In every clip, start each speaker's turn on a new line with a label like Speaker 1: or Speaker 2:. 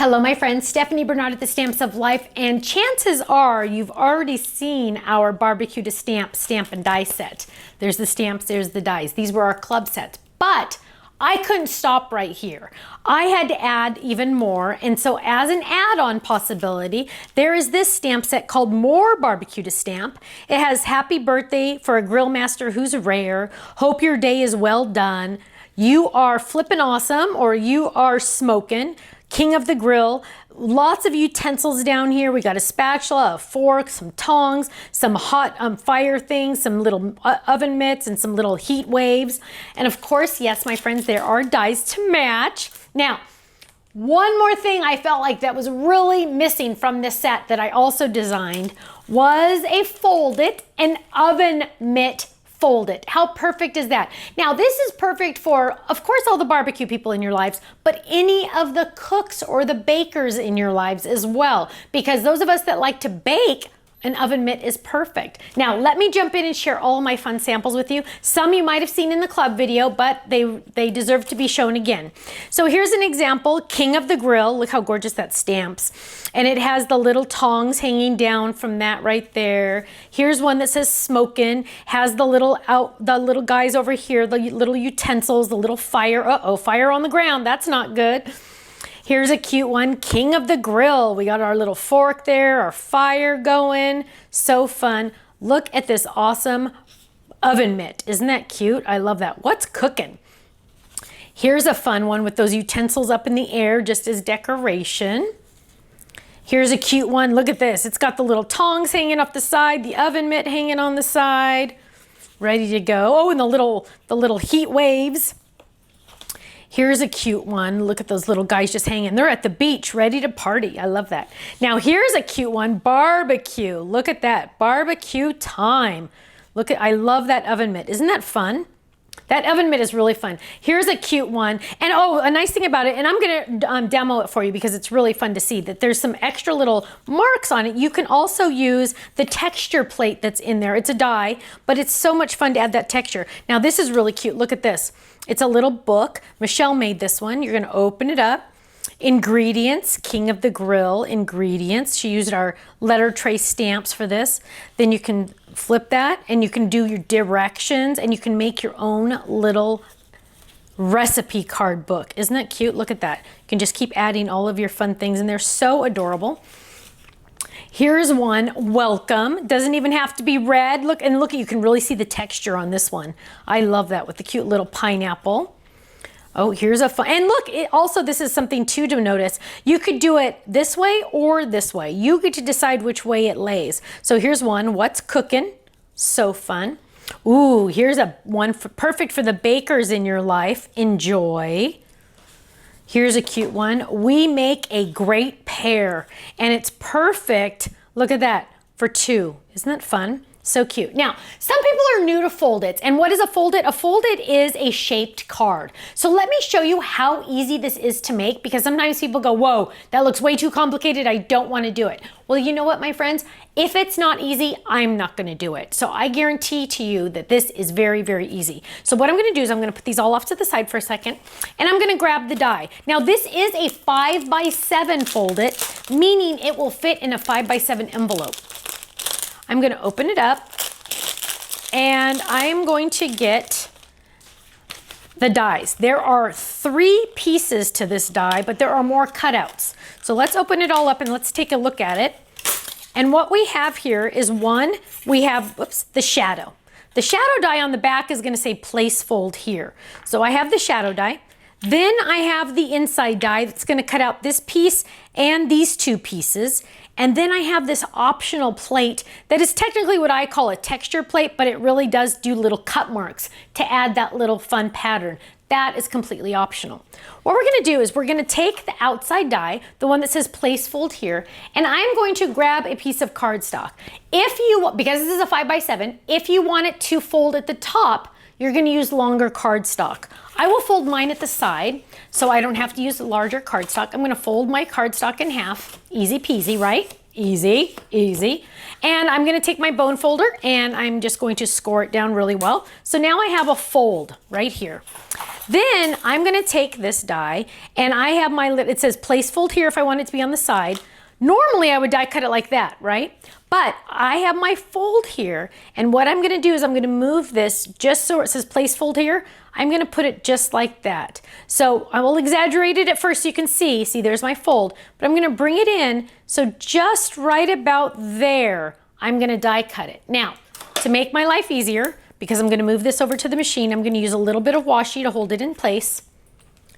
Speaker 1: Hello my friends, Stephanie Bernard at the Stamps of Life, and chances are you've already seen our barbecue to stamp and die set. There's the stamps, there's the dies. These were our club sets, but I couldn't stop right here. I had to add even more, and so as an add-on possibility, there is this stamp set called morebbq2 stamp. It has happy birthday for a grill master who's rare, hope your day is well done, you are flippin' awesome, or you are smoking, king of the grill. Lots of utensils down here. We got a spatula, a fork, some tongs, some hot fire things, some little oven mitts, and some little heat waves. And of course, yes, my friends, there are dies to match. Now, one more thing I felt like that was really missing from this set that I also designed was a fold-it, an oven mitt fold-it. How perfect is that? Now, this is perfect for, of course, all the barbecue people in your lives, but any of the cooks or the bakers in your lives as well, because those of us that like to bake, an oven mitt is perfect. Now, let me jump in and share all of my fun samples with you. Some you might have seen in the club video, but they deserve to be shown again. So here's an example, king of the grill. Look how gorgeous that stamps. And it has the little tongs hanging down from that right there. Here's one that says smokin', has the little guys over here, the little utensils, the little fire. Uh-oh, fire on the ground, that's not good. Here's a cute one, king of the grill. We got our little fork there, our fire going, so fun. Look at this awesome oven mitt. Isn't that cute? I love that. What's cooking? Here's a fun one with those utensils up in the air just as decoration. Here's a cute one. Look at this. It's got the little tongs hanging off the side, the oven mitt hanging on the side, ready to go. Oh, and the little heat waves. Here's a cute one. Look at those little guys just hanging. They're at the beach, ready to party. I love that. Now here's a cute one, barbecue. Look at that, barbecue time. Look at, I love that oven mitt. Isn't that fun? That oven mitt is really fun. Here's a cute one. And oh, a nice thing about it, and I'm gonna demo it for you because it's really fun to see that there's some extra little marks on it. You can also use the texture plate that's in there. It's a die, but it's so much fun to add that texture. Now this is really cute. Look at this. It's a little book. Michelle made this one. You're gonna open it up. Ingredients, king of the grill, ingredients. She used our letter tray stamps for this. Then you can flip that and you can do your directions and you can make your own little recipe card book. Isn't that cute? Look at that. You can just keep adding all of your fun things and they're so adorable. Here's one, welcome. Doesn't even have to be red. Look, and look, you can really see the texture on this one. I love that with the cute little pineapple. Oh, here's a fun, and look, also this is something too to notice. You could do it this way or this way. You get to decide which way it lays. So here's one, what's cooking? So fun. Ooh, here's a one perfect for the bakers in your life. Enjoy. Here's a cute one. We make a great pair, and it's perfect. Look at that, for two. Isn't that fun? So cute. Now, some people are new to fold-its, and what is a fold-it? A fold-it is a shaped card. So let me show you how easy this is to make, because sometimes people go, whoa, that looks way too complicated, I don't want to do it. Well, you know what, my friends? If it's not easy, I'm not going to do it. So I guarantee to you that this is very, very easy. So what I'm going to do is I'm going to put these all off to the side for a second, and I'm going to grab the die. Now, this is a 5x7 fold-it, meaning it will fit in a 5x7 envelope. I'm going to open it up and I'm going to get the dies. There are 3 pieces to this die, but there are more cutouts. So let's open it all up and let's take a look at it. And what we have here is one, we have, whoops, the shadow. The shadow die on the back is going to say place fold here. So I have the shadow die. Then I have the inside die that's going to cut out this piece and these 2 pieces. And then I have this optional plate that is technically what I call a texture plate, but it really does do little cut marks to add that little fun pattern. That is completely optional. What we're going to do is we're going to take the outside die, the one that says place fold here, and I'm going to grab a piece of cardstock. If you, because this is a 5x7, if you want it to fold at the top, you're going to use longer cardstock. I will fold mine at the side so I don't have to use larger cardstock. I'm going to fold my cardstock in half. Easy peasy, right? Easy, easy. And I'm gonna take my bone folder and I'm just going to score it down really well. So now I have a fold right here. Then I'm gonna take this die and I have my, it says place fold here if I want it to be on the side. Normally I would die cut it like that, right? But I have my fold here, and what I'm gonna do is I'm gonna move this just so it says place fold here. I'm gonna put it just like that. So I will exaggerate it at first so you can see there's my fold, but I'm gonna bring it in, so just right about there, I'm gonna die cut it. Now, to make my life easier, because I'm gonna move this over to the machine, I'm gonna use a little bit of washi to hold it in place.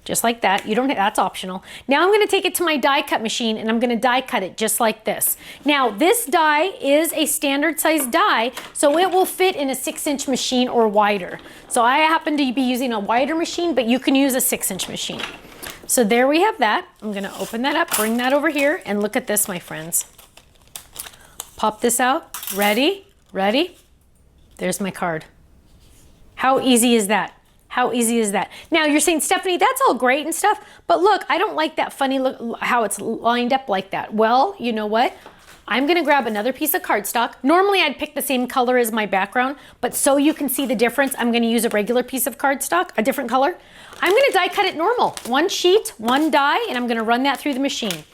Speaker 1: Just like that. You don't, that's optional. Now I'm gonna take it to my die cut machine and I'm gonna die cut it just like this. Now this die is a standard size die, so it will fit in a 6-inch machine or wider. So I happen to be using a wider machine, but you can use a 6-inch machine. So there we have that. I'm gonna open that up, bring that over here, and look at this, my friends. Pop this out. Ready? Ready? There's my card. How easy is that? How easy is that? Now you're saying, Stephanie, that's all great and stuff, but look, I don't like that funny look, how it's lined up like that. Well, you know what? I'm gonna grab another piece of cardstock. Normally I'd pick the same color as my background, but so you can see the difference, I'm gonna use a regular piece of cardstock, a different color. I'm gonna die cut it normal. One sheet, one die, and I'm gonna run that through the machine.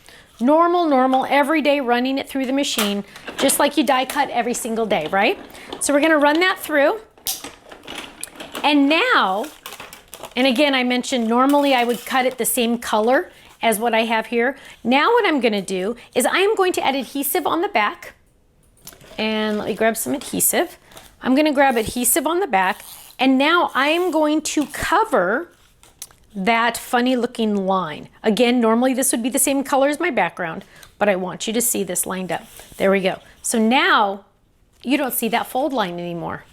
Speaker 1: Normal, every day running it through the machine, just like you die cut every single day, right? So we're gonna run that through. And now, and again, I mentioned normally I would cut it the same color as what I have here. Now what I'm gonna do is I am going to add adhesive on the back. And let me grab some adhesive. I'm gonna grab adhesive on the back, and now I'm going to cover that funny looking line. Again, normally this would be the same color as my background, but I want you to see this lined up. There we go. So now you don't see that fold line anymore.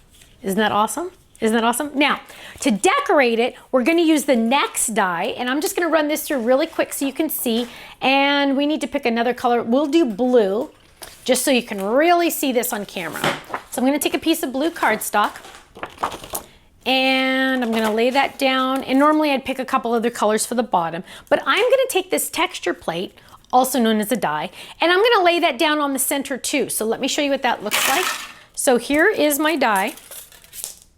Speaker 1: Isn't that awesome? Isn't that awesome? Now, to decorate it, we're gonna use the next die, and I'm just gonna run this through really quick so you can see, and we need to pick another color. We'll do blue, just so you can really see this on camera. So I'm gonna take a piece of blue cardstock, and I'm gonna lay that down, and normally I'd pick a couple other colors for the bottom, but I'm gonna take this texture plate, also known as a die, and I'm gonna lay that down on the center too. So let me show you what that looks like. So here is my die,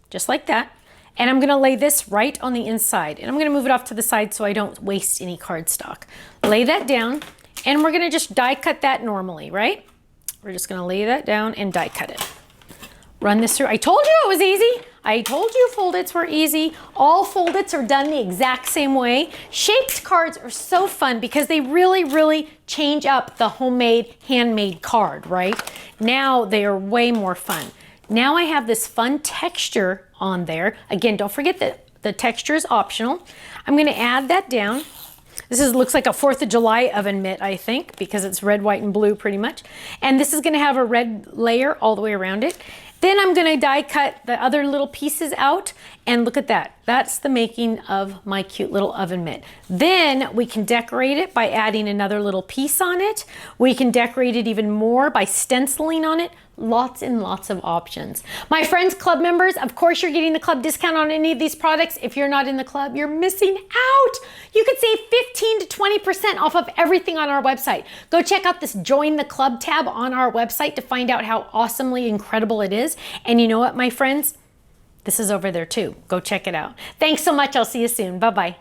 Speaker 1: just like that. And I'm gonna lay this right on the inside. And I'm gonna move it off to the side so I don't waste any cardstock. Lay that down, and we're gonna just die cut that normally, right? We're just gonna lay that down and die cut it. Run this through. I told you it was easy. I told you fold-its were easy. All fold-its are done the exact same way. Shaped cards are so fun because they really change up the homemade, handmade card, right? Now they are way more fun. Now I have this fun texture on there. Again, don't forget that the texture is optional. I'm gonna add that down. This looks like a 4th of July oven mitt, I think, because it's red, white, and blue pretty much. And this is gonna have a red layer all the way around it. Then I'm gonna die cut the other little pieces out, and look at that. That's the making of my cute little oven mitt. Then we can decorate it by adding another little piece on it. We can decorate it even more by stenciling on it. Lots and lots of options. My friends, club members, of course you're getting the club discount on any of these products. If you're not in the club, you're missing out. You could save 15 to 20% off of everything on our website. Go check out this Join the Club tab on our website to find out how awesomely incredible it is. And you know what, my friends? This is over there too. Go check it out. Thanks so much. I'll see you soon. Bye-bye.